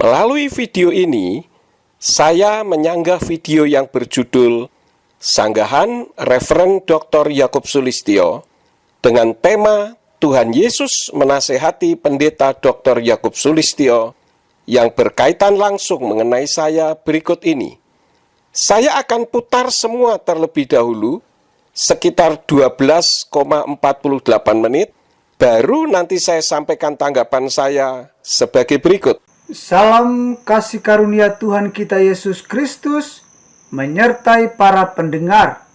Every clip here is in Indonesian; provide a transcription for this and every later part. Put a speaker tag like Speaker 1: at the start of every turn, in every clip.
Speaker 1: Melalui video ini, saya menyanggah video yang berjudul Sanggahan Referen Dr. Yakub Sulistyo dengan tema Tuhan Yesus menasehati Pendeta Dr. Yakub Sulistyo yang berkaitan langsung mengenai saya berikut ini. Saya akan putar semua terlebih dahulu, sekitar 12,48 menit, baru nanti saya sampaikan tanggapan saya sebagai berikut.
Speaker 2: Salam kasih karunia Tuhan kita Yesus Kristus menyertai para pendengar,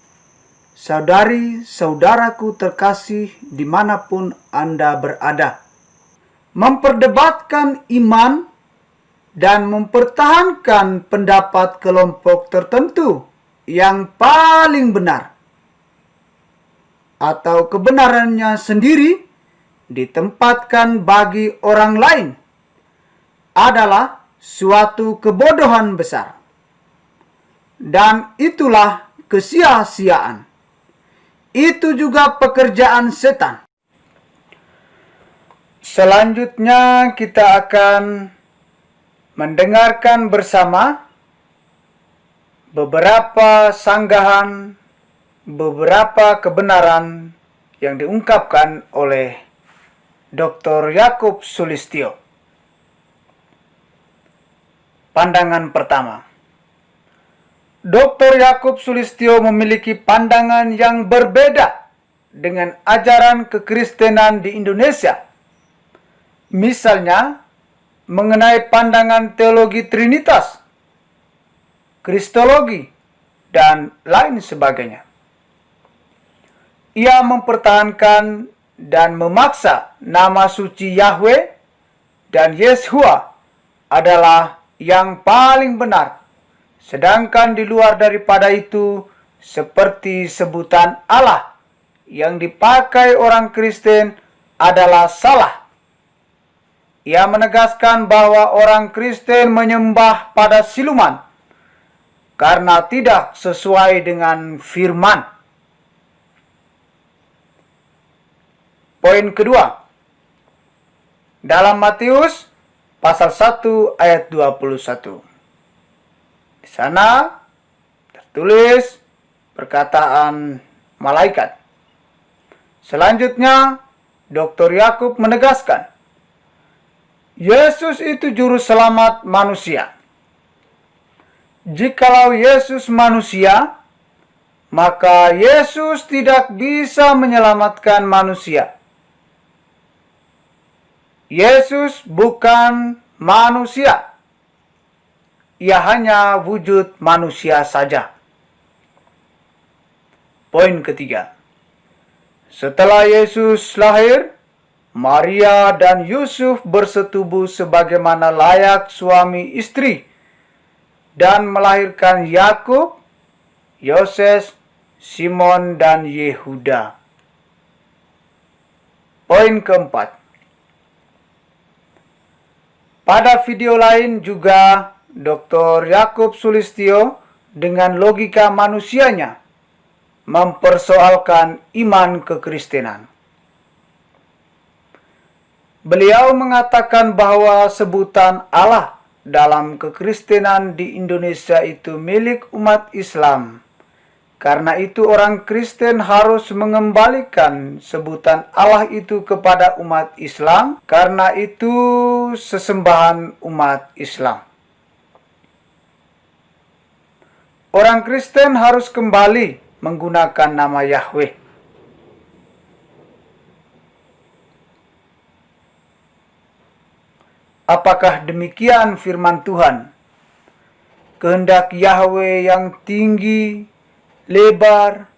Speaker 2: saudari-saudaraku terkasih dimanapun Anda berada. Memperdebatkan iman dan mempertahankan pendapat kelompok tertentu yang paling benar atau kebenarannya sendiri ditempatkan bagi orang lain adalah suatu kebodohan besar. Dan itulah kesia-siaan. Itu juga pekerjaan setan. Selanjutnya kita akan mendengarkan bersama beberapa sanggahan, beberapa kebenaran yang diungkapkan oleh Dr. Yakub Sulistyo. Pandangan pertama. Dr. Yakub Sulistyo memiliki pandangan yang berbeda dengan ajaran kekristenan di Indonesia. Misalnya, mengenai pandangan teologi Trinitas, Kristologi, dan lain sebagainya. Ia mempertahankan dan memaksa nama suci Yahweh dan Yeshua adalah yang paling benar, sedangkan di luar daripada itu seperti sebutan Allah yang dipakai orang Kristen adalah salah. Ia menegaskan bahwa orang Kristen menyembah pada siluman karena tidak sesuai dengan firman. Poin kedua, dalam Matius Pasal 1 ayat 21. Di sana tertulis perkataan malaikat. Selanjutnya, Dr. Yakub menegaskan, Yesus itu juru selamat manusia. Jikalau Yesus manusia, maka Yesus tidak bisa menyelamatkan manusia. Yesus bukan manusia. Ia hanya wujud manusia saja. Poin ketiga. Setelah Yesus lahir, Maria dan Yusuf bersetubuh sebagaimana layak suami istri dan melahirkan Yakub, Yoses, Simon, dan Yehuda. Poin keempat. Pada video lain juga Dr. Yakub Sulistyo dengan logika manusianya mempersoalkan iman kekristenan. Beliau mengatakan bahwa sebutan Allah dalam kekristenan di Indonesia itu milik umat Islam. Karena itu orang Kristen harus mengembalikan sebutan Allah itu kepada umat Islam, karena itu sesembahan umat Islam. Orang Kristen harus kembali menggunakan nama Yahweh. Apakah demikian firman Tuhan? Kehendak Yahweh yang tinggi, lebar,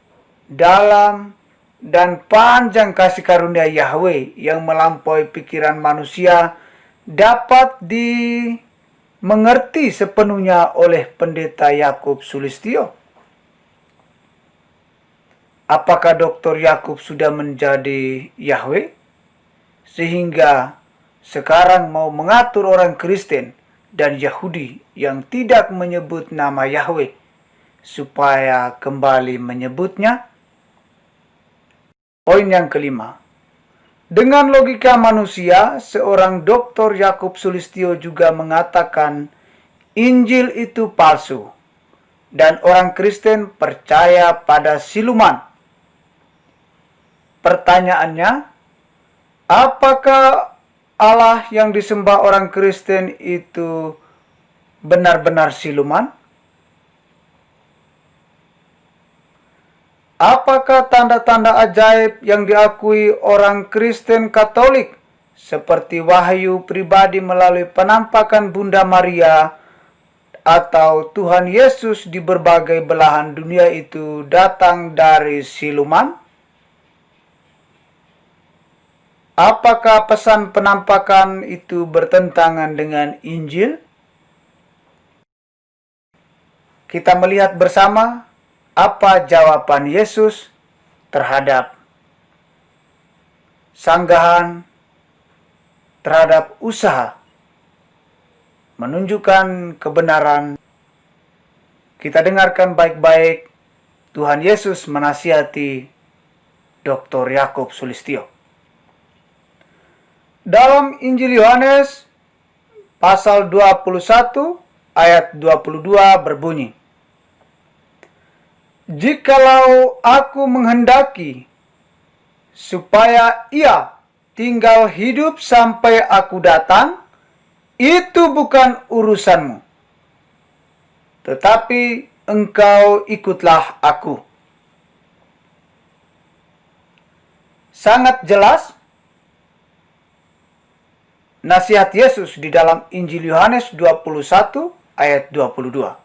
Speaker 2: dalam, dan panjang kasih karunia Yahweh yang melampaui pikiran manusia dapat dimengerti sepenuhnya oleh Pendeta Yakub Sulistyo. Apakah Dr. Yakub sudah menjadi Yahweh? Sehingga sekarang mau mengatur orang Kristen dan Yahudi yang tidak menyebut nama Yahweh supaya kembali menyebutnya. Poin yang kelima, Dengan logika manusia, seorang Dr. Yakub Sulistyo juga mengatakan Injil itu palsu dan orang Kristen percaya pada siluman. Pertanyaannya, apakah Allah yang disembah orang Kristen itu benar-benar siluman? Apakah tanda-tanda ajaib yang diakui orang Kristen Katolik seperti wahyu pribadi melalui penampakan Bunda Maria atau Tuhan Yesus di berbagai belahan dunia itu datang dari siluman? Apakah pesan penampakan itu bertentangan dengan Injil? Kita melihat bersama apa jawaban Yesus terhadap sanggahan, terhadap usaha menunjukkan kebenaran. Kita dengarkan baik-baik Tuhan Yesus menasihati Dr. Yakub Sulistyo. Dalam Injil Yohanes pasal 21 ayat 22 berbunyi, "Jikalau aku menghendaki supaya ia tinggal hidup sampai aku datang, itu bukan urusanmu. Tetapi engkau ikutlah aku." Sangat jelas nasihat Yesus di dalam Injil Yohanes 21 ayat 22.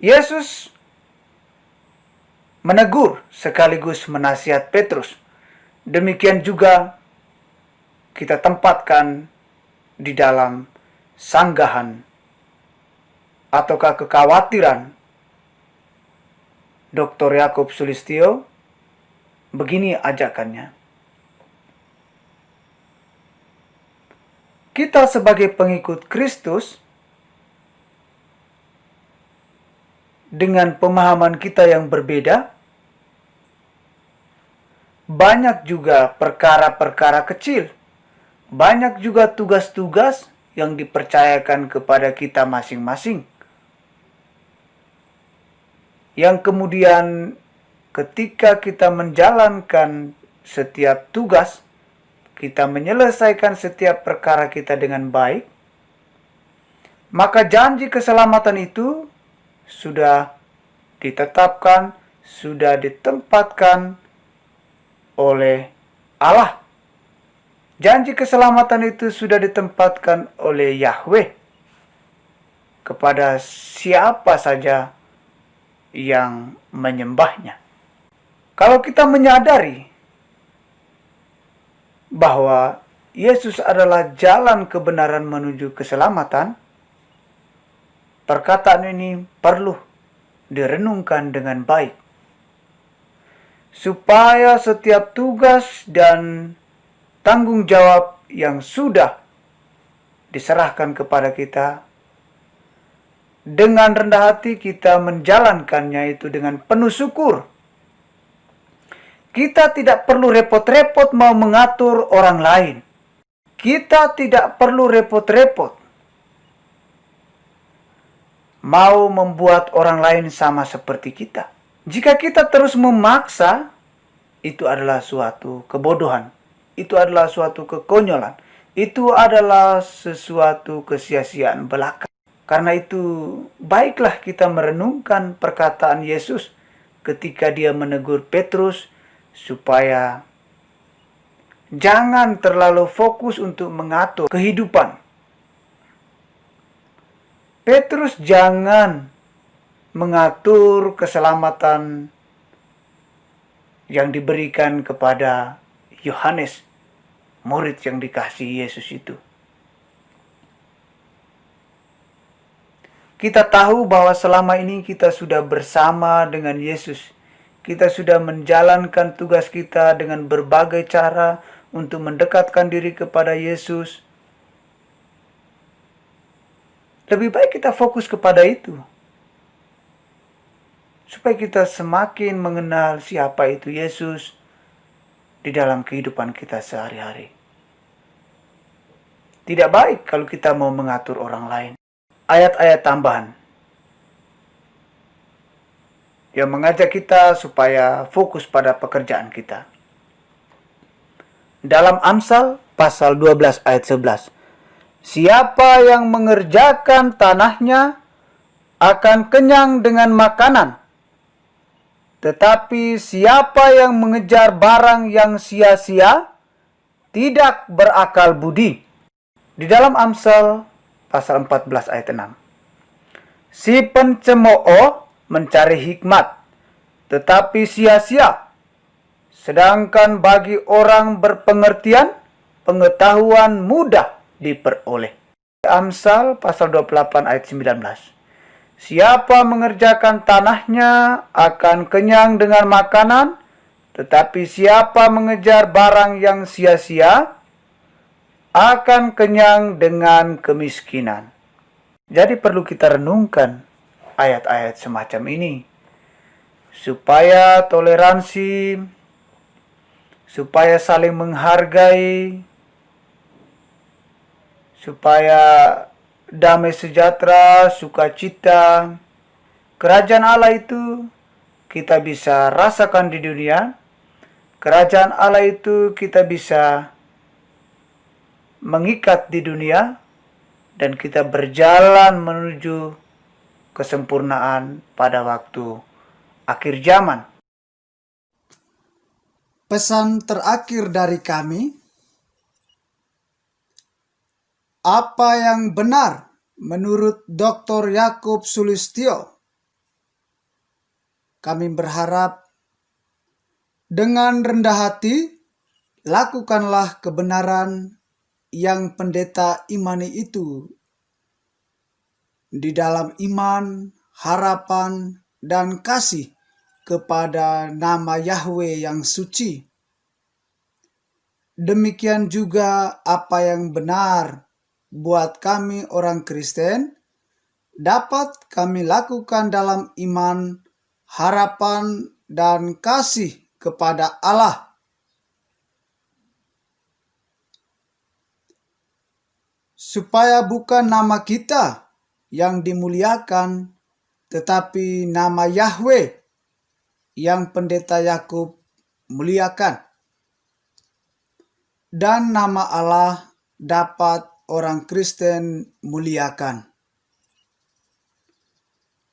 Speaker 2: Yesus menegur sekaligus menasihat Petrus. Demikian juga kita tempatkan di dalam sanggahan ataukah kekhawatiran Dr. Yakub Sulistyo. Begini ajakannya. Kita sebagai pengikut Kristus, dengan pemahaman kita yang berbeda, banyak juga perkara-perkara kecil, banyak juga tugas-tugas yang dipercayakan kepada kita masing-masing, yang kemudian ketika kita menjalankan setiap tugas, kita menyelesaikan setiap perkara kita dengan baik, maka janji keselamatan itu sudah ditetapkan, sudah ditempatkan oleh Allah. Janji keselamatan itu sudah ditempatkan oleh Yahweh kepada siapa saja yang menyembahnya. Kalau kita menyadari bahwa Yesus adalah jalan kebenaran menuju keselamatan, perkataan ini perlu direnungkan dengan baik, supaya setiap tugas dan tanggung jawab yang sudah diserahkan kepada kita, dengan rendah hati kita menjalankannya itu dengan penuh syukur. Kita tidak perlu repot-repot mau mengatur orang lain. Kita tidak perlu repot-repot mau membuat orang lain sama seperti kita. Jika kita terus memaksa, itu adalah suatu kebodohan. Itu adalah suatu kekonyolan. Itu adalah sesuatu kesia-siaan belaka. Karena itu, baiklah kita merenungkan perkataan Yesus ketika dia menegur Petrus supaya jangan terlalu fokus untuk mengatur kehidupan. Petrus jangan mengatur keselamatan yang diberikan kepada Yohanes, murid yang dikasihi Yesus itu. Kita tahu bahwa selama ini kita sudah bersama dengan Yesus. Kita sudah menjalankan tugas kita dengan berbagai cara untuk mendekatkan diri kepada Yesus. Lebih baik kita fokus kepada itu. supaya kita semakin mengenal siapa itu Yesus di dalam kehidupan kita sehari-hari. Tidak baik kalau kita mau mengatur orang lain. Ayat-ayat tambahan yang mengajak kita supaya fokus pada pekerjaan kita. Dalam Amsal pasal 12 ayat 11. Siapa yang mengerjakan tanahnya akan kenyang dengan makanan. Tetapi siapa yang mengejar barang yang sia-sia tidak berakal budi. Di dalam Amsal pasal 14 ayat 6. Si pencemooh mencari hikmat, tetapi sia-sia. Sedangkan bagi orang berpengertian, pengetahuan mudah diperoleh. Amsal pasal 28 ayat 19. Siapa mengerjakan tanahnya akan kenyang dengan makanan, tetapi siapa mengejar barang yang sia-sia akan kenyang dengan kemiskinan. Jadi perlu kita renungkan ayat-ayat semacam ini supaya toleransi, supaya saling menghargai, supaya damai sejahtera, sukacita, kerajaan Allah itu kita bisa rasakan di dunia. Kerajaan Allah itu kita bisa mengikat di dunia dan kita berjalan menuju kesempurnaan pada waktu akhir zaman.
Speaker 3: Pesan terakhir dari kami, apa yang benar menurut Dr. Yakub Sulistyo? Kami berharap dengan rendah hati, lakukanlah kebenaran yang pendeta imani itu di dalam iman, harapan, dan kasih kepada nama Yahweh yang suci. Demikian juga apa yang benar buat kami orang Kristen dapat kami lakukan dalam iman, harapan, dan kasih kepada Allah. Supaya bukan nama kita yang dimuliakan, tetapi nama Yahweh yang pendeta Yakub muliakan. Dan nama Allah dapat orang Kristen muliakan.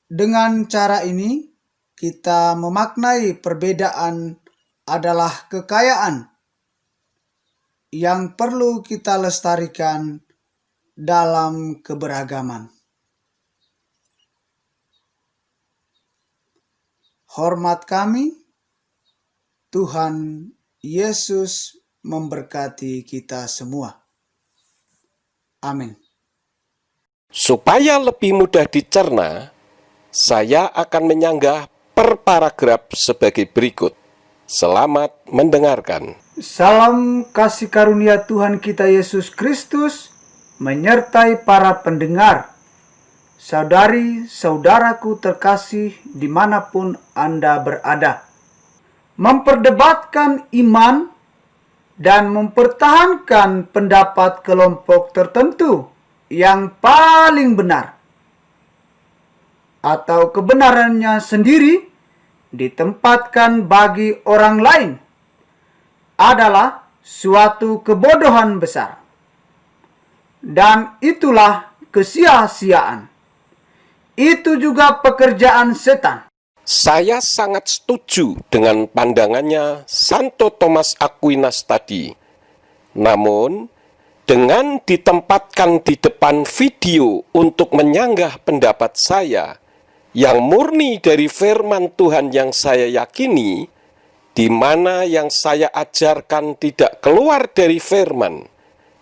Speaker 3: Dengan cara ini, kita memaknai perbedaan adalah kekayaan yang perlu kita lestarikan dalam keberagaman. Hormat kami, Tuhan Yesus memberkati kita semua. Amin.
Speaker 1: Supaya lebih mudah dicerna, saya akan menyanggah per paragraf sebagai berikut. Selamat mendengarkan.
Speaker 2: Salam kasih karunia Tuhan kita Yesus Kristus menyertai para pendengar. Saudari-saudaraku terkasih dimanapun Anda berada. Memperdebatkan iman dan mempertahankan pendapat kelompok tertentu yang paling benar atau kebenarannya sendiri ditempatkan bagi orang lain adalah suatu kebodohan besar. Dan itulah kesia-siaan. Itu juga pekerjaan setan.
Speaker 1: Saya sangat setuju dengan pandangannya Santo Thomas Aquinas tadi. Namun, dengan ditempatkan di depan video untuk menyanggah pendapat saya yang murni dari firman Tuhan yang saya yakini, di mana yang saya ajarkan tidak keluar dari firman,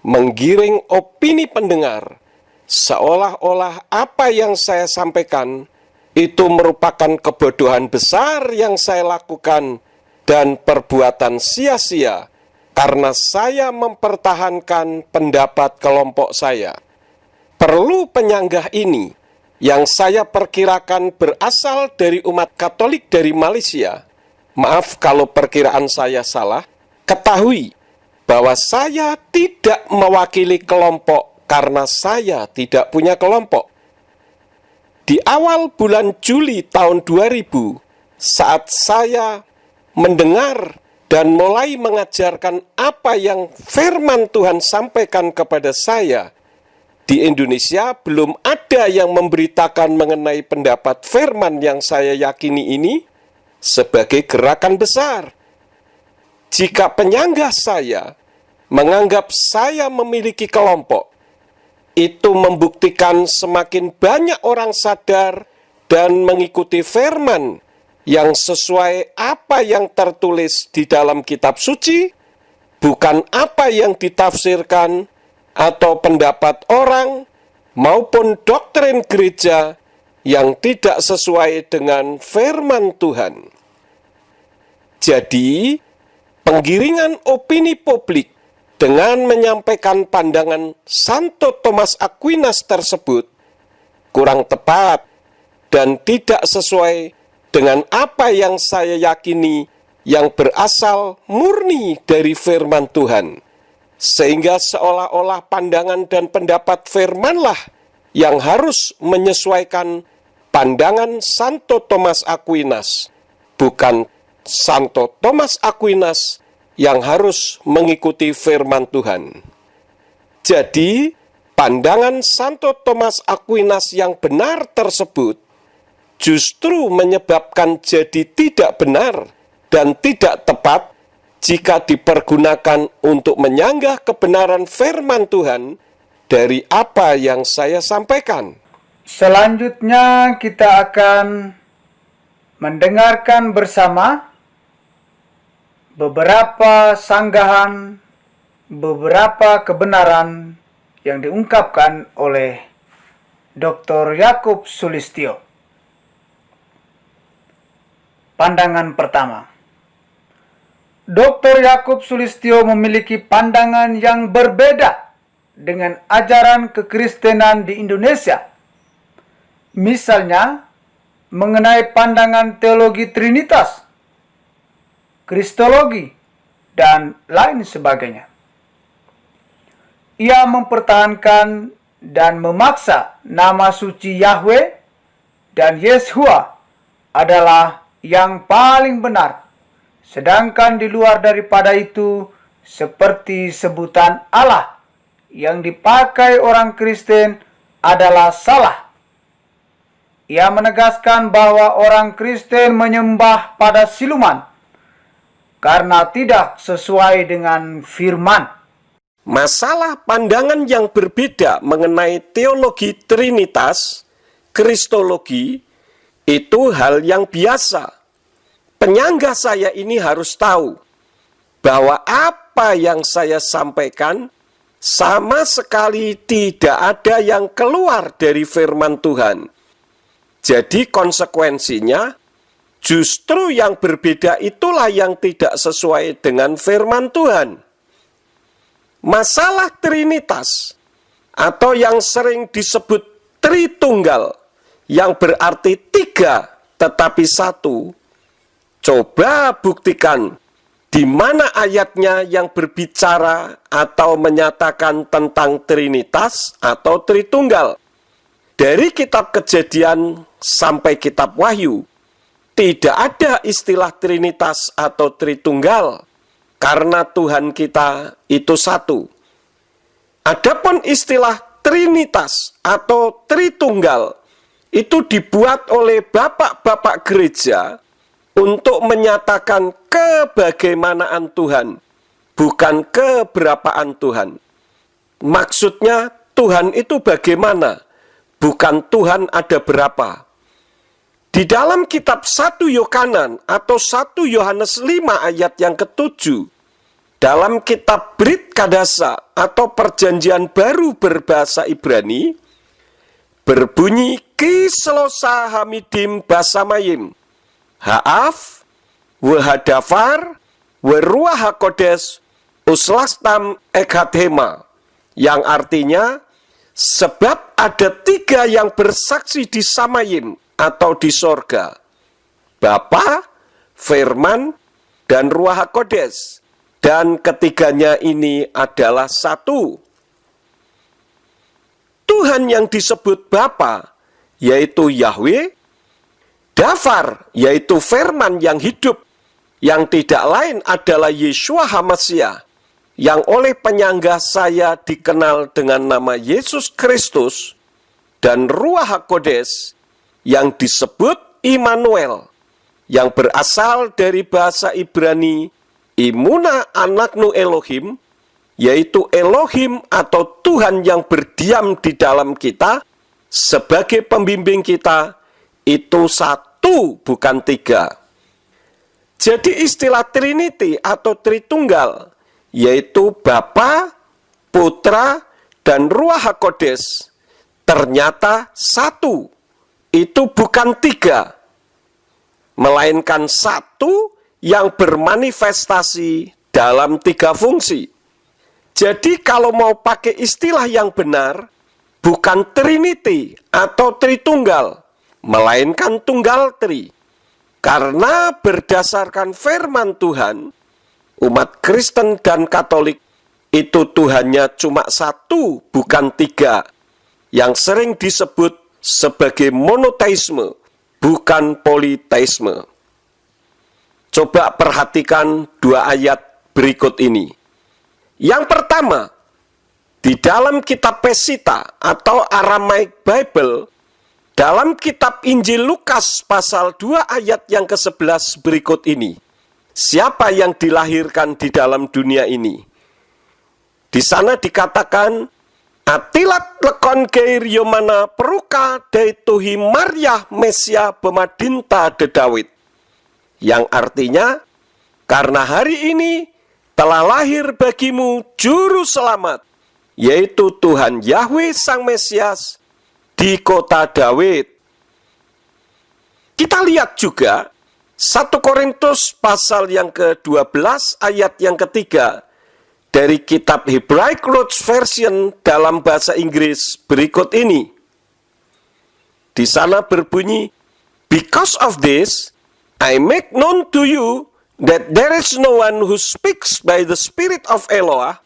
Speaker 1: menggiring opini pendengar, seolah-olah apa yang saya sampaikan itu merupakan kebodohan besar yang saya lakukan dan perbuatan sia-sia karena saya mempertahankan pendapat kelompok saya. Perlu penyanggah ini yang saya perkirakan berasal dari umat Katolik dari Malaysia. Maaf kalau perkiraan saya salah. Ketahui bahwa saya tidak mewakili kelompok karena saya tidak punya kelompok. Di awal bulan Juli tahun 2000, saat saya mendengar dan mulai mengajarkan apa yang firman Tuhan sampaikan kepada saya, di Indonesia belum ada yang memberitakan mengenai pendapat firman yang saya yakini ini sebagai gerakan besar. Jika penyangga saya menganggap saya memiliki kelompok, itu membuktikan semakin banyak orang sadar dan mengikuti firman yang sesuai apa yang tertulis di dalam kitab suci, bukan apa yang ditafsirkan atau pendapat orang maupun doktrin gereja yang tidak sesuai dengan firman Tuhan. Jadi, penggiringan opini publik dengan menyampaikan pandangan Santo Thomas Aquinas tersebut kurang tepat dan tidak sesuai dengan apa yang saya yakini yang berasal murni dari firman Tuhan. Sehingga seolah-olah pandangan dan pendapat firmanlah yang harus menyesuaikan pandangan Santo Thomas Aquinas, bukan Santo Thomas Aquinas yang harus mengikuti firman Tuhan. Jadi, pandangan Santo Thomas Aquinas yang benar tersebut justru menyebabkan jadi tidak benar dan tidak tepat jika dipergunakan untuk menyanggah kebenaran firman Tuhan dari apa yang saya sampaikan.
Speaker 2: Selanjutnya kita akan mendengarkan bersama beberapa sanggahan, beberapa kebenaran yang diungkapkan oleh Dr. Yakub Sulistyo. Pandangan pertama. Dr. Yakub Sulistyo memiliki pandangan yang berbeda dengan ajaran kekristenan di Indonesia. Misalnya, mengenai pandangan teologi Trinitas, Kristologi, dan lain sebagainya. Ia mempertahankan dan memaksa nama suci Yahweh dan Yeshua adalah yang paling benar. Sedangkan di luar daripada itu, seperti sebutan Allah yang dipakai orang Kristen adalah salah. Ia menegaskan bahwa orang Kristen menyembah pada siluman karena tidak sesuai dengan firman.
Speaker 1: Masalah pandangan yang berbeda mengenai teologi Trinitas, Kristologi, itu hal yang biasa. Penyangga saya ini harus tahu bahwa apa yang saya sampaikan sama sekali tidak ada yang keluar dari firman Tuhan. Jadi konsekuensinya, justru yang berbeda itulah yang tidak sesuai dengan firman Tuhan. Masalah Trinitas atau yang sering disebut Tritunggal, yang berarti tiga tetapi satu, coba buktikan di mana ayatnya yang berbicara atau menyatakan tentang Trinitas atau Tritunggal. Dari kitab Kejadian sampai kitab Wahyu, tidak ada istilah Trinitas atau Tritunggal, karena Tuhan kita itu satu. Adapun istilah Trinitas atau Tritunggal, itu dibuat oleh bapak-bapak gereja untuk menyatakan kebagaimanaan Tuhan, bukan keberapaan Tuhan. Maksudnya Tuhan itu bagaimana, bukan Tuhan ada berapa. Di dalam kitab 1 Yohanan atau 1 Yohanes 5 ayat yang ke-7, dalam kitab Brit Kadasa atau Perjanjian Baru berbahasa Ibrani, berbunyi Kislosa Hamidim Basamayim, Ha'af, Wehadafar, Weruah HaKodes, Uslastam Ekhathema, yang artinya Sebab ada 3 yang bersaksi di Samayim atau di sorga, Bapa, Firman, dan Ruach HaKodes. Dan ketiganya ini adalah satu. Tuhan yang disebut Bapa, yaitu Yahweh, Dafar, yaitu Firman yang hidup, yang tidak lain adalah Yeshua HaMasiah, yang oleh penyangga saya dikenal dengan nama Yesus Kristus, dan Ruach HaKodes, yang disebut Immanuel, yang berasal dari bahasa Ibrani Imuna Anaknu Elohim, yaitu Elohim atau Tuhan yang berdiam di dalam kita, sebagai pembimbing kita, itu satu bukan 3. Jadi istilah Trinity atau Tritunggal, yaitu Bapa, Putra, dan Ruach HaKodes, ternyata satu. Itu bukan 3, melainkan satu yang bermanifestasi dalam 3 fungsi. Jadi kalau mau pakai istilah yang benar, bukan Trinity atau Tritunggal, melainkan Tunggal Tri. Karena berdasarkan firman Tuhan, umat Kristen dan Katolik itu Tuhannya cuma satu, bukan 3, yang sering disebut sebagai monoteisme, bukan politeisme. Coba perhatikan 2 ayat berikut ini. Yang pertama, di dalam kitab Pesita atau Aramaic Bible, dalam kitab Injil Lukas pasal 2 ayat yang ke-11 berikut ini, siapa yang dilahirkan di dalam dunia ini? Di sana dikatakan, Atilat lekon geir yomana peruka daituhi Maryah Mesia bemadinta de Dawid. Yang artinya, karena hari ini telah lahir bagimu juru selamat, yaitu Tuhan Yahweh Sang Mesias di kota Dawid. Kita lihat juga 1 Korintus pasal yang ke-12 ayat yang ketiga dari kitab Hebraic Roots Version dalam bahasa Inggris berikut ini. Di sana berbunyi, "Because of this, I make known to you that there is no one who speaks by the Spirit of Eloah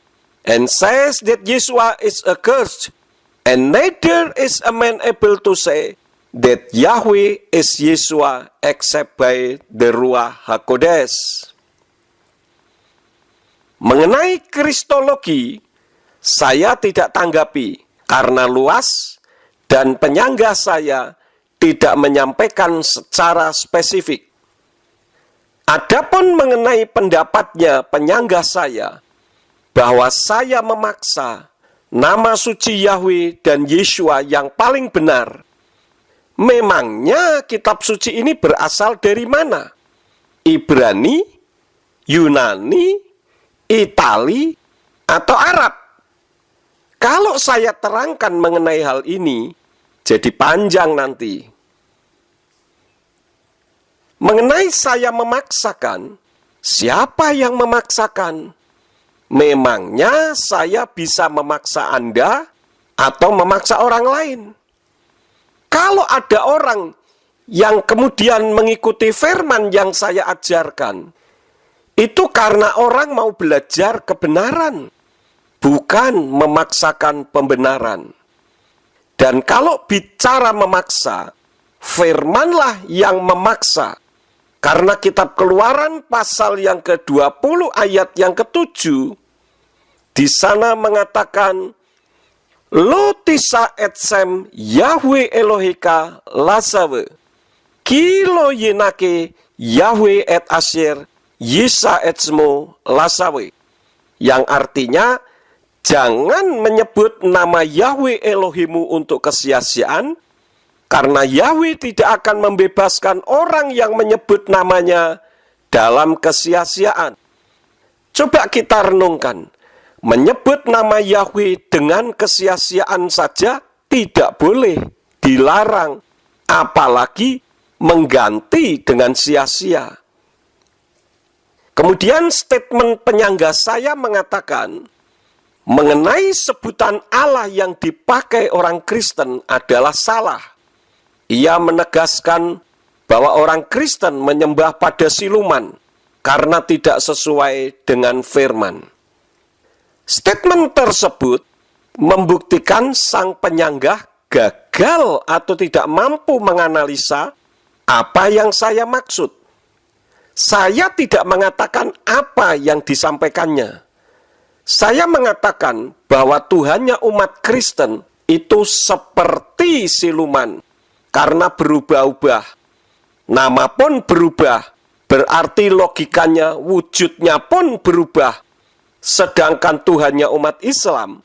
Speaker 1: and says that Yeshua is accursed, and neither is a man able to say that Yahweh is Yeshua except by the Ruach HaKodes." Mengenai kristologi, saya tidak tanggapi karena luas dan penyangga saya tidak menyampaikan secara spesifik. Adapun mengenai pendapatnya penyangga saya, bahwa saya memaksa nama suci Yahweh dan Yeshua yang paling benar, memangnya kitab suci ini berasal dari mana? Ibrani, Yunani, Itali, atau Arab? Kalau saya terangkan mengenai hal ini, jadi panjang nanti. Mengenai saya memaksakan, siapa yang memaksakan? Memangnya saya bisa memaksa Anda atau memaksa orang lain? Kalau ada orang yang kemudian mengikuti firman yang saya ajarkan, itu karena orang mau belajar kebenaran, bukan memaksakan pembenaran. Dan kalau bicara memaksa, firmanlah yang memaksa. Karena kitab Keluaran pasal yang ke-20 ayat yang ke-7, di sana mengatakan, Lo tisa etsem Yahweh Elohika lasawe, kilo yenake Yahweh et asyer Yisa etsmo lasawe. Yang artinya, jangan menyebut nama Yahweh Elohimu untuk kesia-siaan, karena Yahweh tidak akan membebaskan orang yang menyebut namanya dalam kesia-siaan. Coba kita renungkan, menyebut nama Yahweh dengan kesia-siaan saja tidak boleh, dilarang, apalagi mengganti dengan sia-sia. Kemudian statement penyangga saya mengatakan, mengenai sebutan Allah yang dipakai orang Kristen adalah salah. Ia menegaskan bahwa orang Kristen menyembah pada siluman karena tidak sesuai dengan firman. Statement tersebut membuktikan sang penyanggah gagal atau tidak mampu menganalisa apa yang saya maksud. Saya tidak mengatakan apa yang disampaikannya. Saya mengatakan bahwa Tuhannya umat Kristen itu seperti siluman karena berubah-ubah. Nama pun berubah, berarti logikanya, wujudnya pun berubah. Sedangkan Tuhannya umat Islam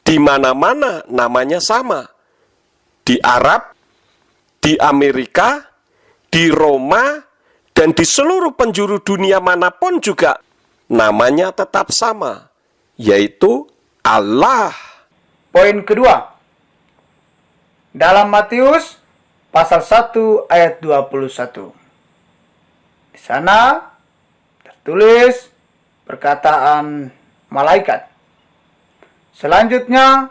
Speaker 1: di mana-mana namanya sama. Di Arab, di Amerika, di Roma, dan di seluruh penjuru dunia manapun juga namanya tetap sama, yaitu Allah.
Speaker 2: Poin kedua, dalam Matius pasal 1 ayat 21. Di sana tertulis perkataan malaikat. Selanjutnya,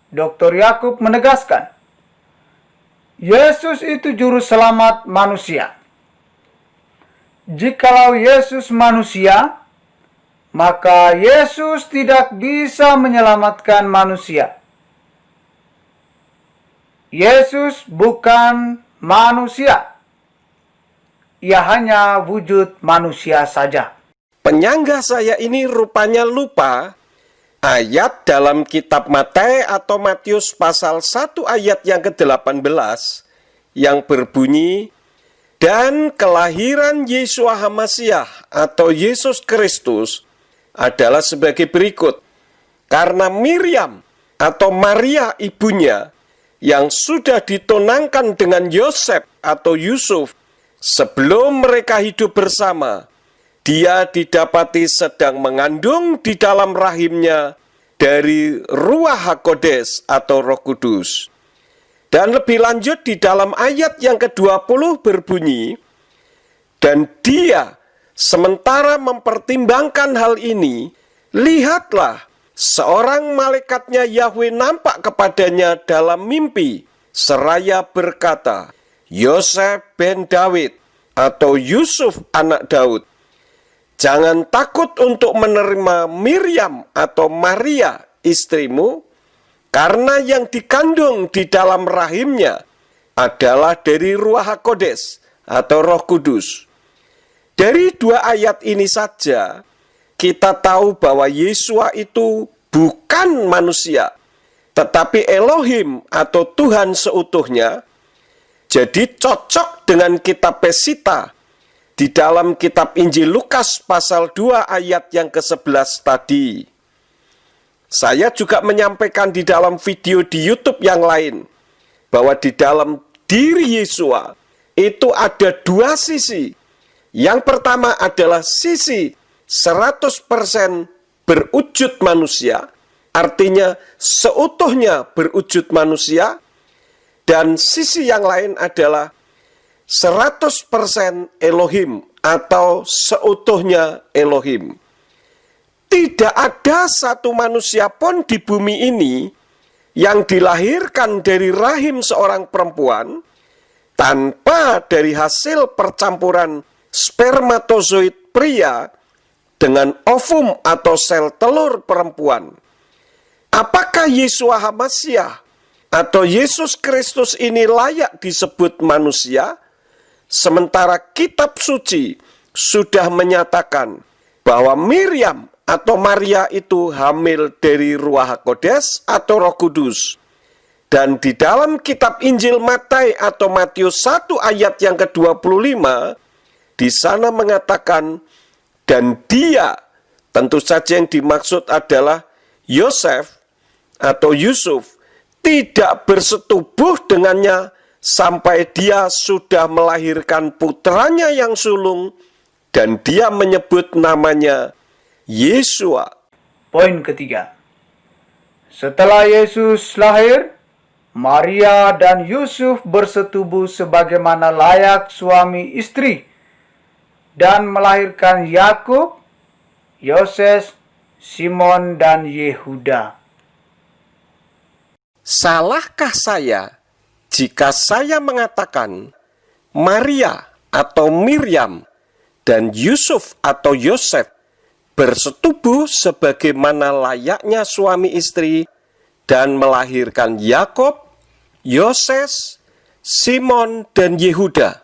Speaker 2: Dr. Yakub menegaskan, Yesus itu juru selamat manusia. Jikalau Yesus manusia, maka Yesus tidak bisa menyelamatkan manusia. Yesus bukan manusia. Ia hanya wujud manusia saja.
Speaker 1: Penyanggah saya ini rupanya lupa ayat dalam kitab Matius atau Matius pasal 1 ayat yang ke-18 yang berbunyi, dan kelahiran Yeshua HaMasyiah atau Yesus Kristus adalah sebagai berikut. Karena Miriam atau Maria ibunya yang sudah ditunangkan dengan Yosef atau Yusuf sebelum mereka hidup bersama, dia didapati sedang mengandung di dalam rahimnya dari Ruach HaKodes atau Roh Kudus. Dan lebih lanjut di dalam ayat yang ke-20 berbunyi, dan dia sementara mempertimbangkan hal ini, lihatlah seorang malaikatnya Yahweh nampak kepadanya dalam mimpi, seraya berkata, Yosef ben Daud atau Yusuf anak Daud, jangan takut untuk menerima Miriam atau Maria istrimu, karena yang dikandung di dalam rahimnya adalah dari Ruach HaKodes atau Roh Kudus. Dari dua ayat ini saja, kita tahu bahwa Yeshua itu bukan manusia, tetapi Elohim atau Tuhan seutuhnya. Jadi cocok dengan kitab Pesita di dalam kitab Injil Lukas pasal 2 ayat yang ke-11 tadi. Saya juga menyampaikan di dalam video di YouTube yang lain, bahwa di dalam diri Yeshua itu ada dua sisi. Yang pertama adalah sisi 100% berwujud manusia, artinya seutuhnya berwujud manusia, dan sisi yang lain adalah 100% Elohim atau seutuhnya Elohim. Tidak ada satu manusia pun di bumi ini yang dilahirkan dari rahim seorang perempuan tanpa dari hasil percampuran spermatozoid pria dengan ovum atau sel telur perempuan. Apakah Yeshua HaMasyiah atau Yesus Kristus ini layak disebut manusia? Sementara kitab suci sudah menyatakan bahwa Miriam atau Maria itu hamil dari Ruach HaKodes atau Roh Kudus. Dan di dalam kitab Injil Matius atau Matius 1 ayat yang ke-25, di sana mengatakan, dan dia, tentu saja yang dimaksud adalah Yosef atau Yusuf, tidak bersetubuh dengannya sampai dia sudah melahirkan putranya yang sulung, dan dia menyebut namanya Yeshua.
Speaker 2: Poin ketiga, setelah Yesus lahir, Maria dan Yusuf bersetubuh sebagaimana layak suami istri dan melahirkan Yakub, Yoses, Simon dan Yehuda.
Speaker 1: Salahkah saya jika saya mengatakan Maria atau Miriam dan Yusuf atau Yosef bersetubuh sebagaimana layaknya suami istri dan melahirkan Yakob, Yoses, Simon, dan Yehuda?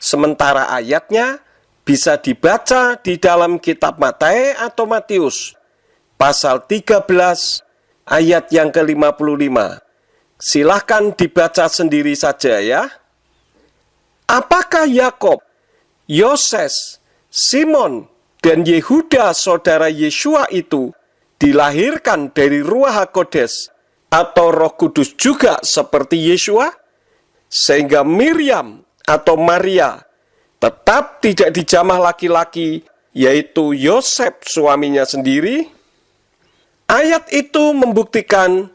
Speaker 1: Sementara ayatnya bisa dibaca di dalam kitab Matae atau Matius, pasal 13, ayat yang ke-55. Silahkan dibaca sendiri saja ya. Apakah Yakob, Yoses, Simon, dan Yehuda saudara Yesua itu dilahirkan dari Ruach HaKodes atau Roh Kudus juga seperti Yesua? Sehingga Miriam atau Maria tetap tidak dijamah laki-laki, yaitu Yosef suaminya sendiri? Ayat itu membuktikan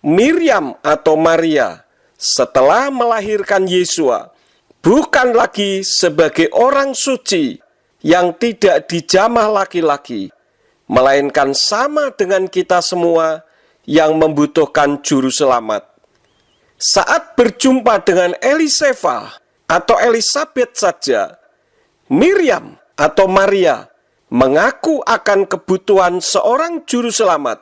Speaker 1: Miriam atau Maria setelah melahirkan Yesua bukan lagi sebagai orang suci yang tidak dijamah laki-laki, melainkan sama dengan kita semua yang membutuhkan juru selamat. Saat berjumpa dengan Eliseva atau Elisabet saja, Miriam atau Maria mengaku akan kebutuhan seorang juru selamat.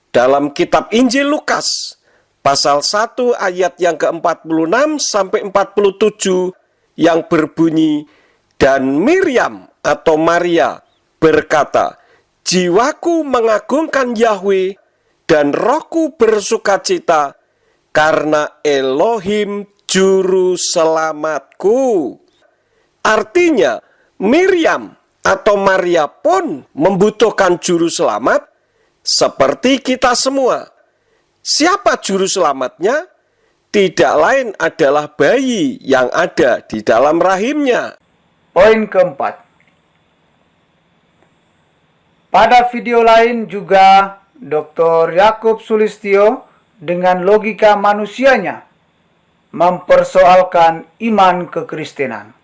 Speaker 1: Dalam kitab Injil Lukas, pasal 1 ayat yang ke-46 sampai 47 yang berbunyi, dan Miriam atau Maria berkata, jiwaku mengagungkan Yahweh dan rohku bersukacita karena Elohim juru selamatku. Artinya, Miriam atau Maria pun membutuhkan juru selamat seperti kita semua. Siapa juru selamatnya? Tidak lain adalah bayi yang ada di dalam rahimnya.
Speaker 2: Poin keempat. Pada video lain juga, Dr. Yakub Sulistyo dengan logika manusianya mempersoalkan iman kekristenan.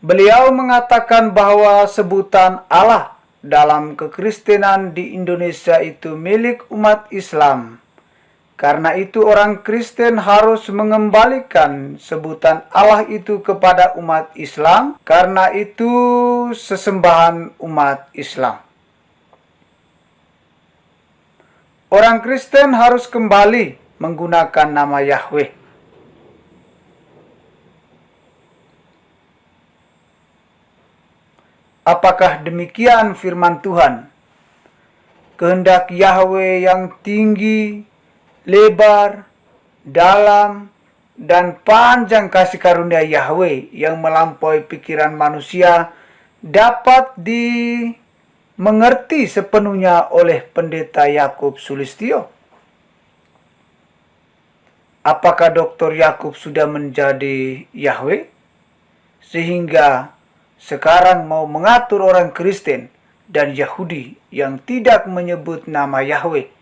Speaker 2: Beliau mengatakan bahwa sebutan Allah dalam kekristenan di Indonesia itu milik umat Islam. Karena itu orang Kristen harus mengembalikan sebutan Allah itu kepada umat Islam, karena itu sesembahan umat Islam. Orang Kristen harus kembali menggunakan nama Yahweh. Apakah demikian firman Tuhan? Kehendak Yahweh yang tinggi, lebar, dalam, dan panjang kasih karunia Yahweh yang melampaui pikiran manusia dapat dimengerti sepenuhnya oleh Pendeta Yakub Sulistyo. Apakah Dr. Yakub sudah menjadi Yahweh? Sehingga sekarang mau mengatur orang Kristen dan Yahudi yang tidak menyebut nama Yahweh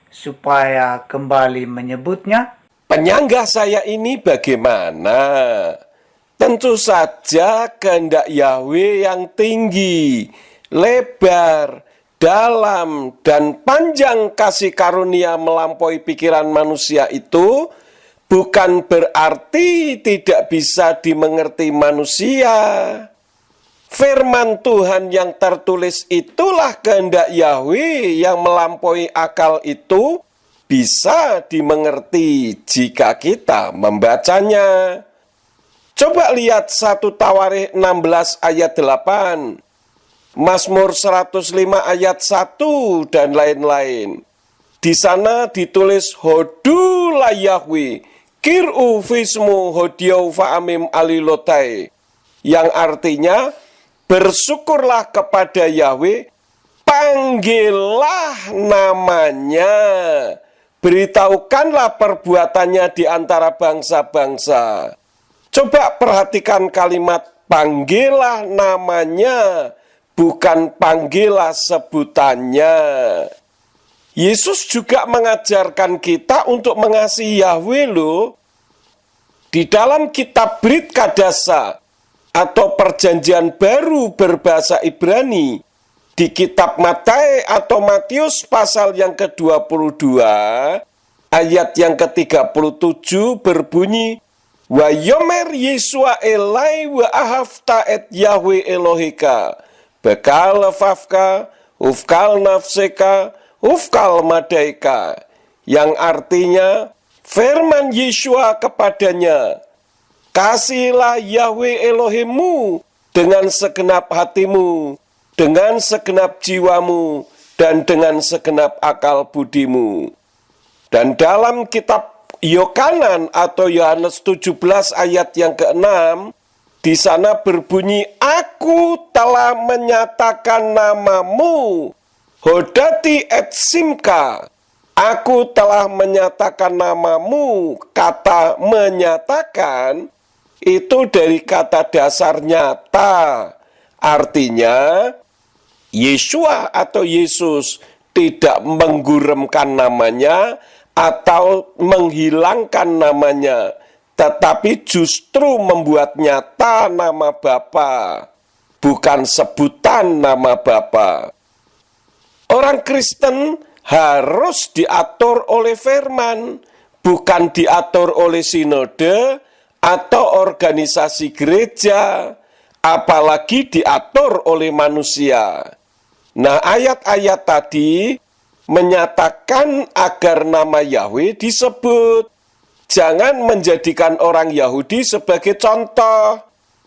Speaker 2: supaya kembali menyebutnya?
Speaker 1: Penyanggah saya ini bagaimana? Tentu saja kehendak Yahweh yang tinggi, lebar, dalam, dan panjang kasih karunia melampaui pikiran manusia itu bukan berarti tidak bisa dimengerti manusia. Firman Tuhan yang tertulis itulah kehendak Yahweh yang melampaui akal itu bisa dimengerti jika kita membacanya. Coba lihat 1 Tawarikh 16 ayat 8, Mazmur 105 ayat 1, dan lain-lain. Di sana ditulis Hodu la Yahweh, Kir'u fismu hodiau fa'amim alilotai, yang artinya bersyukurlah kepada Yahweh, panggillah namanya, beritahukanlah perbuatannya di antara bangsa-bangsa. Coba perhatikan kalimat panggillah namanya, bukan panggillah sebutannya. Yesus juga mengajarkan kita untuk mengasihi Yahweh loh. Di dalam kitab Brit Kadasa, atau Perjanjian Baru berbahasa Ibrani di kitab Matius atau Matius pasal yang ke-22 ayat yang ke-37 berbunyi, Wa yomer Yesua elai wa ahafta et Yahweh Elohika bekal lefafka ufkal nafseka ufkal madaika, yang artinya firman Yesua kepadanya, kasihilah Yahweh Elohimmu dengan segenap hatimu, dengan segenap jiwamu, dan dengan segenap akal budimu. Dan dalam kitab Yohanan atau Yohanes 17 ayat yang ke-6, di sana berbunyi, Aku telah menyatakan namamu, Hodati et Simka. Aku telah menyatakan namamu. Kata menyatakan itu dari kata dasar nyata. Artinya, Yesua atau Yesus tidak mengguremkan namanya atau menghilangkan namanya, tetapi justru membuat nyata nama Bapa, bukan sebutan nama Bapa. Orang Kristen harus diatur oleh firman, bukan diatur oleh sinode atau organisasi gereja, apalagi diatur oleh manusia. Nah, ayat-ayat tadi menyatakan agar nama Yahweh disebut. Jangan menjadikan orang Yahudi sebagai contoh.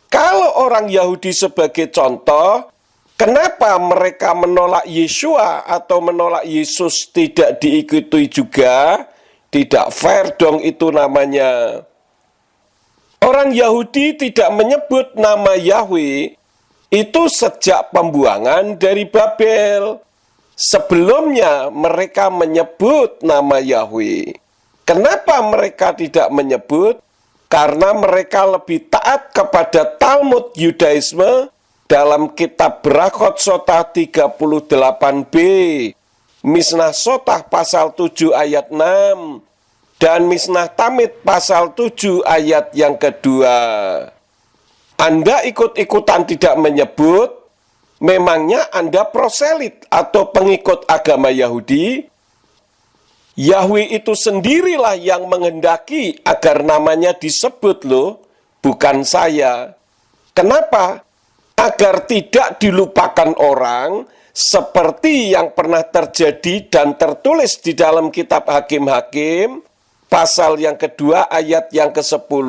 Speaker 1: Kalau orang Yahudi sebagai contoh, kenapa mereka menolak Yesua atau menolak Yesus tidak diikuti juga? Tidak fair dong itu namanya. Orang Yahudi tidak menyebut nama Yahweh itu sejak pembuangan dari Babel. Sebelumnya mereka menyebut nama Yahweh. Kenapa mereka tidak menyebut? Karena mereka lebih taat kepada Talmud Yudaisme dalam kitab Berachot Sotah 38b, Mishnah Sotah pasal 7 ayat 6, dan Mishnah Tamid pasal 7 ayat yang kedua. Anda ikut-ikutan tidak menyebut, memangnya Anda proselit atau pengikut agama Yahudi? Yahweh itu sendirilah yang menghendaki agar namanya disebut loh, bukan saya. Kenapa? Agar tidak dilupakan orang seperti yang pernah terjadi dan tertulis di dalam kitab Hakim-Hakim, pasal yang kedua ayat yang ke-10,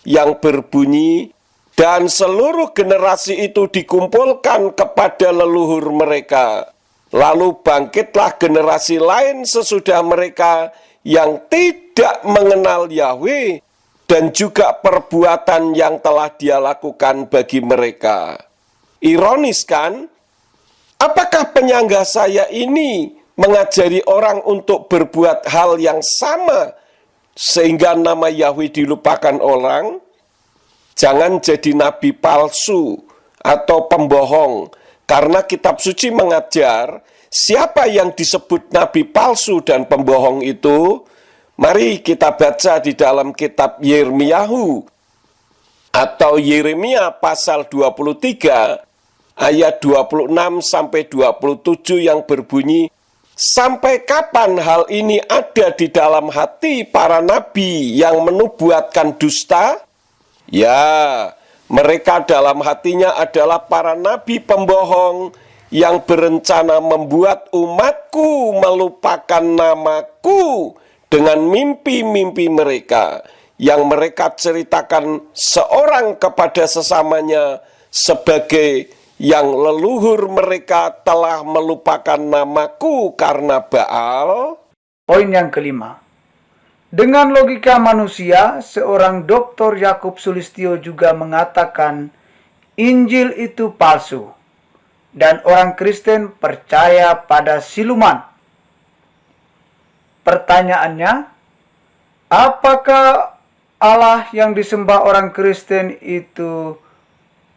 Speaker 1: yang berbunyi, dan seluruh generasi itu dikumpulkan kepada leluhur mereka. Lalu bangkitlah generasi lain sesudah mereka yang tidak mengenal Yahweh dan juga perbuatan yang telah Dia lakukan bagi mereka. Ironis kan? Apakah penyangga saya ini mengajari orang untuk berbuat hal yang sama sehingga nama Yahweh dilupakan orang? Jangan jadi nabi palsu atau pembohong. Karena kitab suci mengajar siapa yang disebut nabi palsu dan pembohong itu. Mari kita baca di dalam kitab Yirmiyahu atau Yeremia pasal 23 ayat 26 sampai 27 yang berbunyi, sampai kapan hal ini ada di dalam hati para nabi yang menubuatkan dusta? Ya, mereka dalam hatinya adalah para nabi pembohong yang berencana membuat umatku melupakan namaku dengan mimpi-mimpi mereka yang mereka ceritakan seorang kepada sesamanya sebagai yang leluhur mereka telah melupakan namaku karena Baal.
Speaker 2: Poin yang kelima. Dengan logika manusia, seorang Dr. Yakub Sulistyo juga mengatakan Injil itu palsu dan orang Kristen percaya pada siluman. Pertanyaannya, apakah Allah yang disembah orang Kristen itu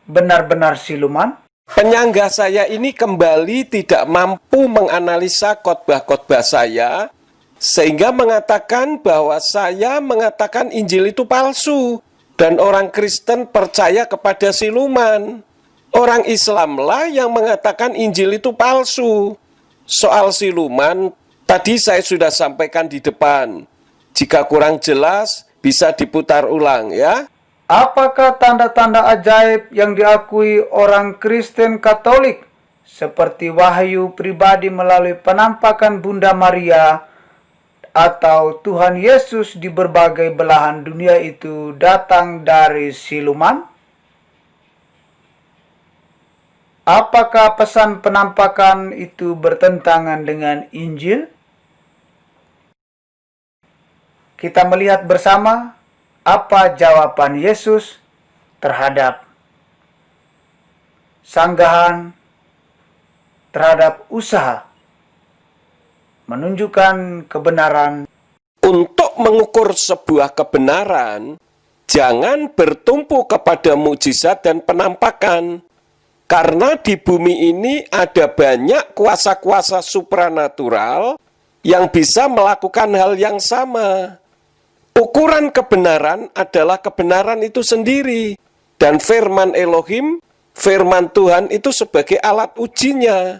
Speaker 2: benar-benar siluman?
Speaker 1: Penyangga saya ini kembali tidak mampu menganalisa khotbah-khotbah saya, sehingga mengatakan bahwa saya mengatakan Injil itu palsu. dan orang Kristen percaya kepada siluman. Orang Islamlah yang mengatakan Injil itu palsu. Soal siluman, tadi saya sudah sampaikan di depan. Jika kurang jelas, bisa diputar ulang ya.
Speaker 2: Apakah tanda-tanda ajaib yang diakui orang Kristen Katolik seperti wahyu pribadi melalui penampakan Bunda Maria atau Tuhan Yesus di berbagai belahan dunia itu datang dari siluman? Apakah pesan penampakan itu bertentangan dengan Injil? Kita melihat bersama apa jawaban Yesus terhadap sanggahan, terhadap usaha menunjukkan kebenaran.
Speaker 1: Untuk mengukur sebuah kebenaran, jangan bertumpu kepada mukjizat dan penampakan. Karena di bumi ini ada banyak kuasa-kuasa supranatural yang bisa melakukan hal yang sama. Ukuran kebenaran adalah kebenaran itu sendiri. Dan firman Elohim, firman Tuhan itu sebagai alat ujinya.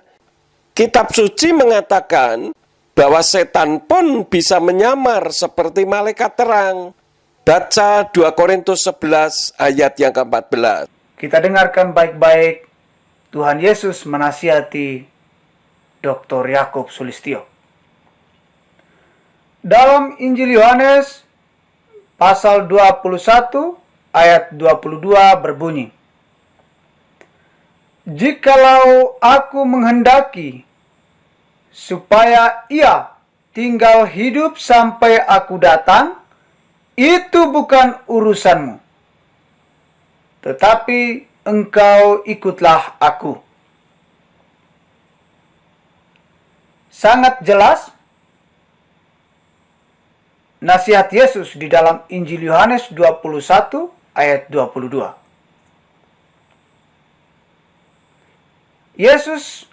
Speaker 1: Kitab suci mengatakan bahwa setan pun bisa menyamar seperti malaikat terang. Baca 2 Korintus 11 ayat yang ke-14.
Speaker 2: Kita dengarkan baik-baik. Tuhan Yesus menasihati Dr. Yakob Sulistyo. Dalam Injil Yohanes pasal 21 ayat 22 berbunyi, "Jikalau aku menghendaki supaya ia tinggal hidup sampai aku datang, itu bukan urusanmu. Tetapi engkau ikutlah aku." Sangat jelas nasihat Yesus di dalam Injil Yohanes 21 ayat 22. Yesus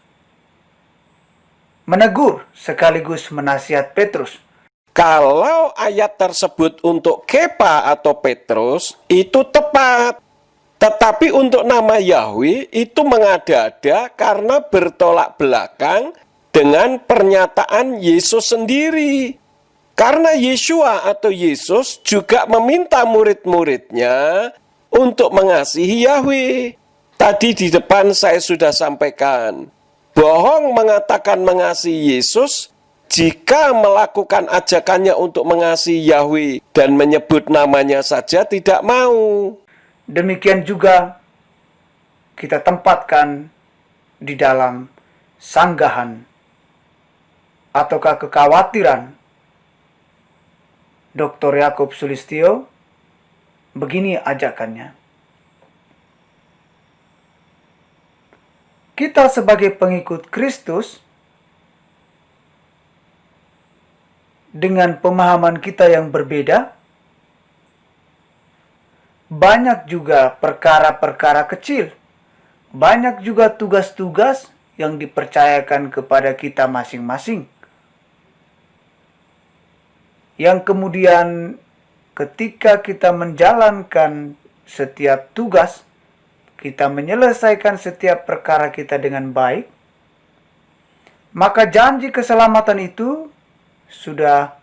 Speaker 2: menegur sekaligus menasihat Petrus.
Speaker 1: Kalau ayat tersebut untuk Kepa atau Petrus, itu tepat. Tetapi untuk nama Yahweh itu mengada-ada karena bertolak belakang dengan pernyataan Yesus sendiri. Karena Yeshua atau Yesus juga meminta murid-muridnya untuk mengasihi Yahweh. Tadi di depan saya sudah sampaikan, bohong mengatakan mengasihi Yesus jika melakukan ajakannya untuk mengasihi Yahweh dan menyebut namanya saja tidak mau.
Speaker 2: Demikian juga kita tempatkan di dalam sanggahan ataukah kekhawatiran Dr. Yakob Sulistyo. Begini ajakannya. Kita sebagai pengikut Kristus, dengan pemahaman kita yang berbeda, banyak juga perkara-perkara kecil, banyak juga tugas-tugas yang dipercayakan kepada kita masing-masing, yang kemudian ketika kita menjalankan setiap tugas, kita menyelesaikan setiap perkara kita dengan baik, maka janji keselamatan itu sudah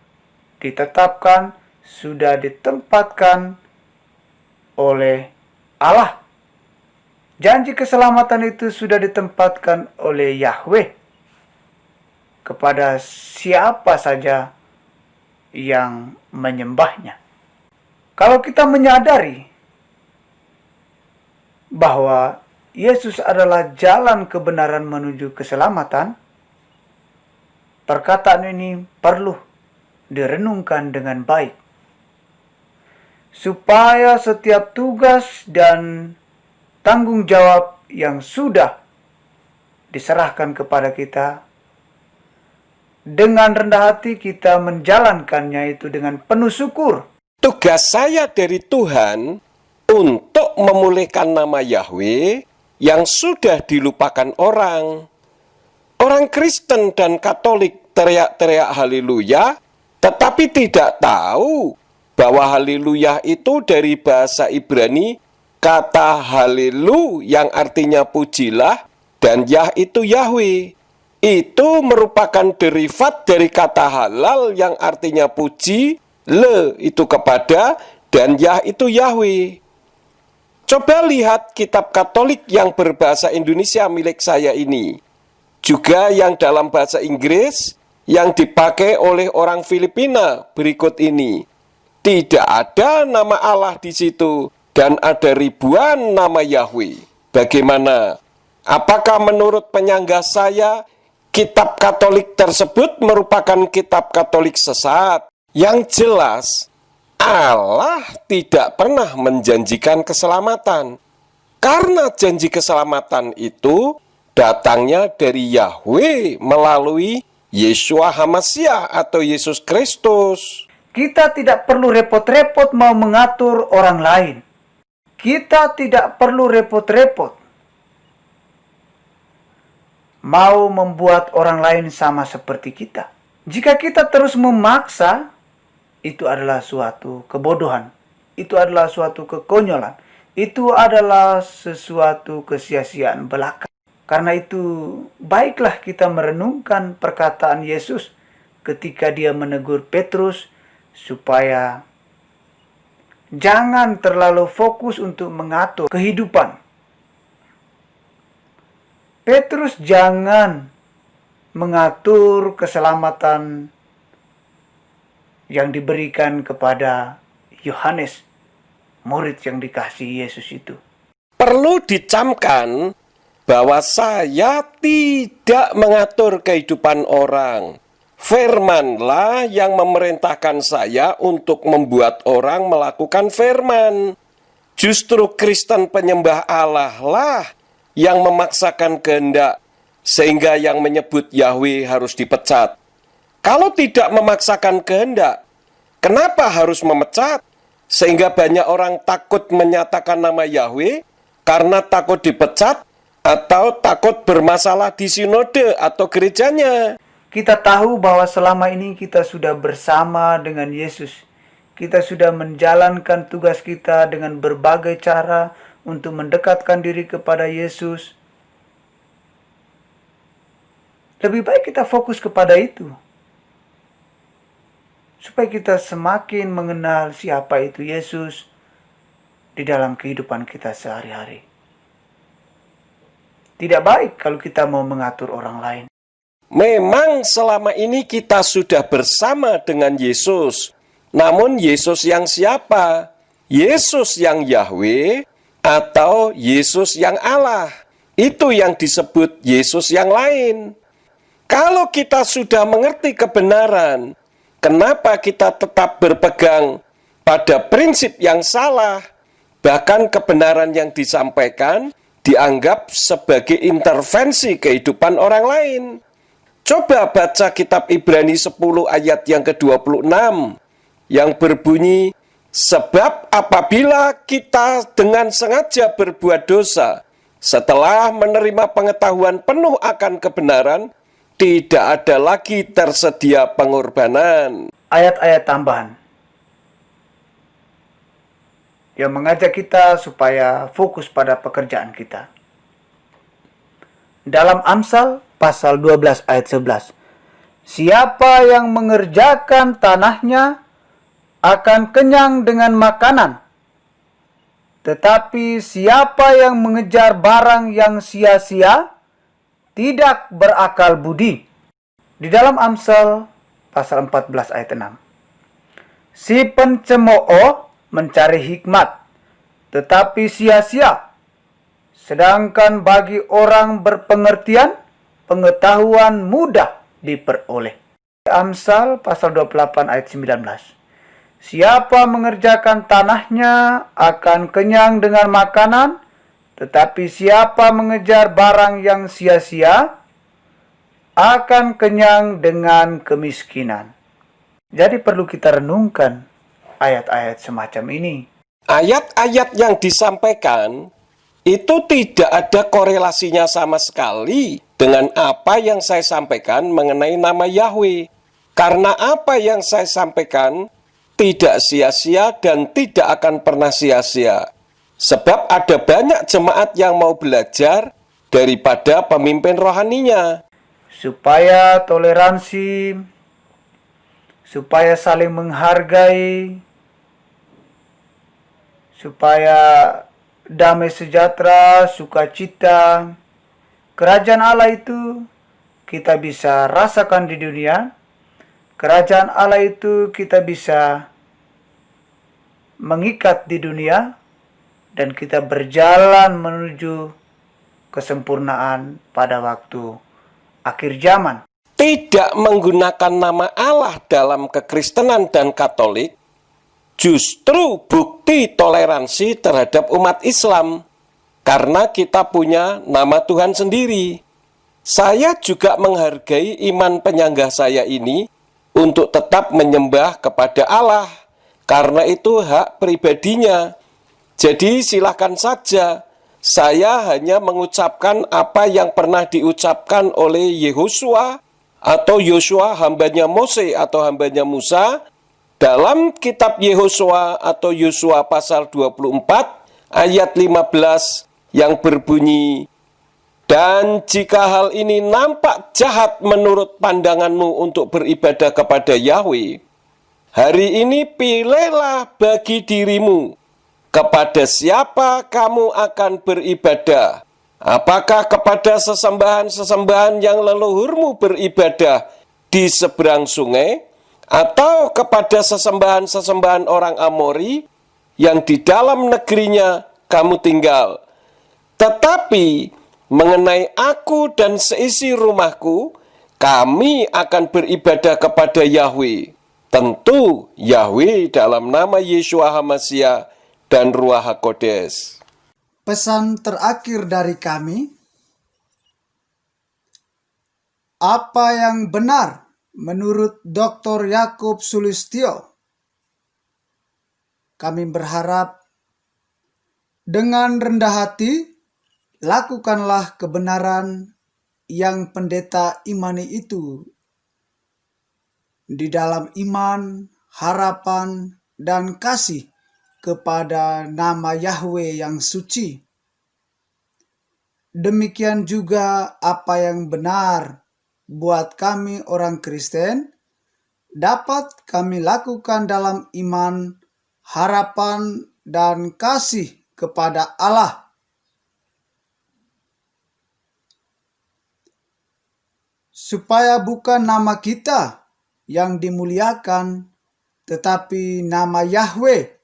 Speaker 2: ditetapkan, sudah ditempatkan oleh Allah. Janji keselamatan itu sudah ditempatkan oleh Yahweh kepada siapa saja yang menyembahnya. Kalau kita menyadari bahwa Yesus adalah jalan kebenaran menuju keselamatan, perkataan ini perlu direnungkan dengan baik, supaya setiap tugas dan tanggung jawab yang sudah diserahkan kepada kita, dengan rendah hati kita menjalankannya itu dengan penuh syukur.
Speaker 1: Tugas saya dari Tuhan untuk memulihkan nama Yahweh yang sudah dilupakan orang. Orang Kristen dan Katolik teriak-teriak haleluya, tetapi tidak tahu bahwa haleluya itu dari bahasa Ibrani kata halelu yang artinya pujilah, dan Yah itu Yahweh. Itu merupakan derivat dari kata halal yang artinya puji, le itu kepada, dan Yah itu Yahweh. Coba lihat kitab Katolik yang berbahasa Indonesia milik saya ini. Juga yang dalam bahasa Inggris yang dipakai oleh orang Filipina berikut ini. Tidak ada nama Allah di situ dan ada ribuan nama Yahweh. Bagaimana? Apakah menurut penyangga saya kitab Katolik tersebut merupakan kitab Katolik sesat? Yang jelas Allah tidak pernah menjanjikan keselamatan. Karena janji keselamatan itu datangnya dari Yahweh melalui Yeshua HaMashiach atau Yesus Kristus.
Speaker 2: Kita tidak perlu repot-repot mau mengatur orang lain. Kita tidak perlu repot-repot mau membuat orang lain sama seperti kita. Jika kita terus memaksa, itu adalah suatu kebodohan. Itu adalah suatu kekonyolan. Itu adalah sesuatu kesia-siaan belaka. Karena itu, baiklah kita merenungkan perkataan Yesus ketika dia menegur Petrus supaya jangan terlalu fokus untuk mengatur kehidupan. Petrus jangan mengatur keselamatan yang diberikan kepada Yohanes, murid yang dikasihi Yesus itu.
Speaker 1: Perlu dicamkan bahwa saya tidak mengatur kehidupan orang. Firmanlah yang memerintahkan saya untuk membuat orang melakukan firman. Justru Kristen penyembah Allah lah yang memaksakan kehendak, sehingga yang menyebut Yahweh harus dipecat. Kalau tidak memaksakan kehendak, kenapa harus memecat? Sehingga banyak orang takut menyatakan nama Yahweh karena takut dipecat atau takut bermasalah di sinode atau gerejanya.
Speaker 2: Kita tahu bahwa selama ini kita sudah bersama dengan Yesus. Kita sudah menjalankan tugas kita dengan berbagai cara untuk mendekatkan diri kepada Yesus. Lebih baik kita fokus kepada itu, supaya kita semakin mengenal siapa itu Yesus di dalam kehidupan kita sehari-hari. Tidak baik kalau kita mau mengatur orang lain.
Speaker 1: Memang selama ini kita sudah bersama dengan Yesus. Namun Yesus yang siapa? Yesus yang Yahweh atau Yesus yang Allah? Itu yang disebut Yesus yang lain. Kalau kita sudah mengerti kebenaran, kenapa kita tetap berpegang pada prinsip yang salah? Bahkan kebenaran yang disampaikan dianggap sebagai intervensi kehidupan orang lain. Coba baca kitab Ibrani 10 ayat yang ke-26 yang berbunyi, sebab apabila kita dengan sengaja berbuat dosa, setelah menerima pengetahuan penuh akan kebenaran, tidak ada lagi tersedia pengorbanan.
Speaker 2: Ayat-ayat tambahan yang mengajak kita supaya fokus pada pekerjaan kita. Dalam Amsal pasal 12 ayat 11. Siapa yang mengerjakan tanahnya akan kenyang dengan makanan. Tetapi siapa yang mengejar barang yang sia-sia tidak berakal budi. Di dalam Amsal pasal 14 ayat 6. Si pencemooh mencari hikmat, tetapi sia-sia. Sedangkan bagi orang berpengertian, pengetahuan mudah diperoleh. Amsal pasal 28 ayat 19. Siapa mengerjakan tanahnya akan kenyang dengan makanan, tetapi siapa mengejar barang yang sia-sia akan kenyang dengan kemiskinan. Jadi perlu kita renungkan ayat-ayat semacam ini.
Speaker 1: Ayat-ayat yang disampaikan itu tidak ada korelasinya sama sekali dengan apa yang saya sampaikan mengenai nama Yahweh. Karena apa yang saya sampaikan tidak sia-sia dan tidak akan pernah sia-sia. Sebab ada banyak jemaat yang mau belajar daripada pemimpin rohaninya.
Speaker 2: Supaya toleransi, supaya saling menghargai, supaya damai sejahtera, sukacita, kerajaan Allah itu kita bisa rasakan di dunia. Kerajaan Allah itu kita bisa mengikat di dunia dan kita berjalan menuju kesempurnaan pada waktu akhir zaman.
Speaker 1: Tidak menggunakan nama Allah dalam kekristenan dan Katolik justru bukti toleransi terhadap umat Islam, karena kita punya nama Tuhan sendiri. Saya juga menghargai iman penyangga saya ini untuk tetap menyembah kepada Allah, karena itu hak pribadinya. Jadi silakan saja, saya hanya mengucapkan apa yang pernah diucapkan oleh Yehosua atau Yosua hambanya Mose atau hambanya Musa dalam kitab Yehosua atau Yosua pasal 24 ayat 15 yang berbunyi, "Dan jika hal ini nampak jahat menurut pandanganmu untuk beribadah kepada Yahweh, hari ini pilihlah bagi dirimu kepada siapa kamu akan beribadah. Apakah kepada sesembahan-sesembahan yang leluhurmu beribadah di seberang sungai, atau kepada sesembahan-sesembahan orang Amori yang di dalam negerinya kamu tinggal. Tetapi mengenai aku dan seisi rumahku, kami akan beribadah kepada Yahweh." Tentu Yahweh dalam nama Yeshua HaMashiach dan Ruach HaKodes.
Speaker 3: Pesan terakhir dari kami, apa yang benar menurut Dr. Yakub Sulistyo? Kami berharap dengan rendah hati, lakukanlah kebenaran yang pendeta imani itu di dalam iman, harapan, dan kasih kepada nama Yahweh yang suci. Demikian juga apa yang benar buat kami orang Kristen dapat kami lakukan dalam iman, harapan, dan kasih kepada Allah. Supaya bukan nama kita yang dimuliakan, tetapi nama Yahweh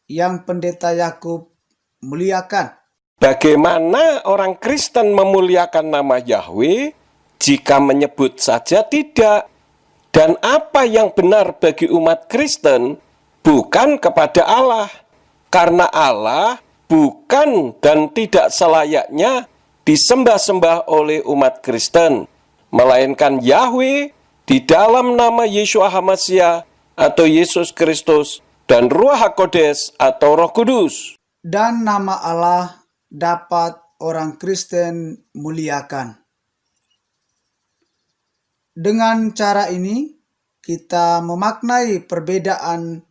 Speaker 3: yang pendeta Yakub muliakan.
Speaker 1: Bagaimana orang Kristen memuliakan nama Yahweh jika menyebut saja tidak? Dan apa yang benar bagi umat Kristen bukan kepada Allah, karena Allah bukan dan tidak selayaknya disembah-sembah oleh umat Kristen, melainkan Yahweh di dalam nama Yeshua HaMashiach atau Yesus Kristus dan Ruach HaKodes atau Roh Kudus.
Speaker 3: Dan nama Allah dapat orang Kristen muliakan. Dengan cara ini, kita memaknai perbedaan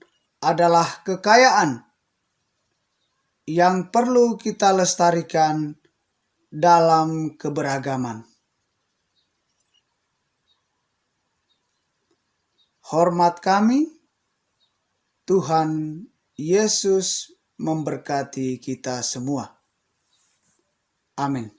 Speaker 3: adalah kekayaan yang perlu kita lestarikan dalam keberagaman. Hormat kami, Tuhan Yesus memberkati kita semua. Amin.